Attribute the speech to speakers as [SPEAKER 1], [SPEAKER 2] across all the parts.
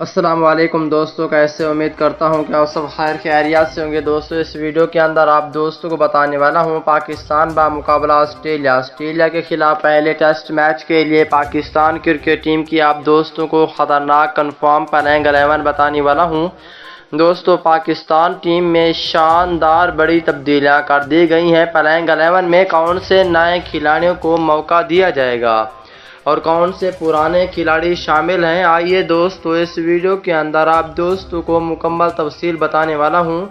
[SPEAKER 1] السلام علیکم دوستوں، کیسے امید کرتا ہوں کہ آپ سب خیر خیریات سے ہوں گے۔ دوستوں اس ویڈیو کے اندر آپ دوستوں کو بتانے والا ہوں پاکستان بمقابلہ آسٹریلیا کے خلاف پہلے ٹیسٹ میچ کے لیے پاکستان کرکٹ ٹیم کی آپ دوستوں کو خطرناک کنفرم پلینگ 11 بتانے والا ہوں۔ دوستو پاکستان ٹیم میں شاندار بڑی تبدیلیاں کر دی گئی ہیں۔ پلینگ 11 میں کون سے نئے کھلاڑیوں کو موقع دیا جائے گا اور کون سے پرانے کھلاڑی شامل ہیں، آئیے دوستو اس ویڈیو کے اندر آپ دوستوں کو مکمل تفصیل بتانے والا ہوں۔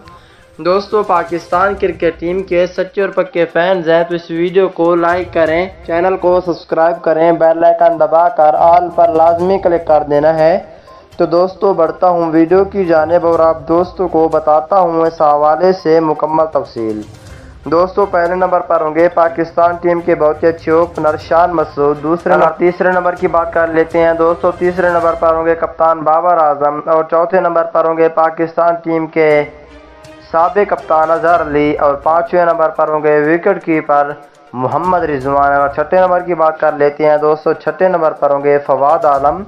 [SPEAKER 1] دوستو پاکستان کرکٹ ٹیم کے سچے اور پکے فینز ہیں تو اس ویڈیو کو لائک کریں، چینل کو سبسکرائب کریں، بیل آئیکن دبا کر آل پر لازمی کلک کر دینا ہے۔ تو دوستو بڑھتا ہوں ویڈیو کی جانب اور آپ دوستوں کو بتاتا ہوں اس حوالے سے مکمل تفصیل۔ دوستو پہلے نمبر پر ہوں گے پاکستان ٹیم کے بہت ہی اچھے اوپنر شان مسعود۔ تیسرے نمبر کی بات کر لیتے ہیں دوستو، تیسرے نمبر پر ہوں گے کپتان بابر اعظم، اور چوتھے نمبر پر ہوں گے پاکستان ٹیم کے سابق کپتان اظہر علی، اور پانچویں نمبر پر ہوں گے وکٹ کیپر محمد رضوان، اور چھٹے نمبر کی بات کر لیتے ہیں دوستو، چھٹے نمبر پر ہوں گے فواد عالم،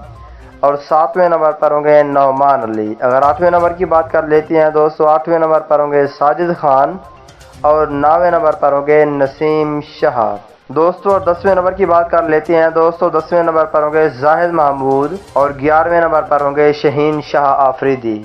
[SPEAKER 1] اور ساتویں نمبر پر ہوں گے نعمان علی۔ اگر آٹھویں نمبر کی بات کر لیتے ہیں دوستو، آٹھویں نمبر پر ہوں گے ساجد خان، اور 9ویں نمبر پر ہوں گے نسیم شہاب۔ دوستو اور 10ویں نمبر کی بات کر لیتے ہیں دوستو، 10ویں نمبر پر ہوں گے زاہد محمود، اور 11ویں نمبر پر ہوں گے شہین شاہ آفریدی۔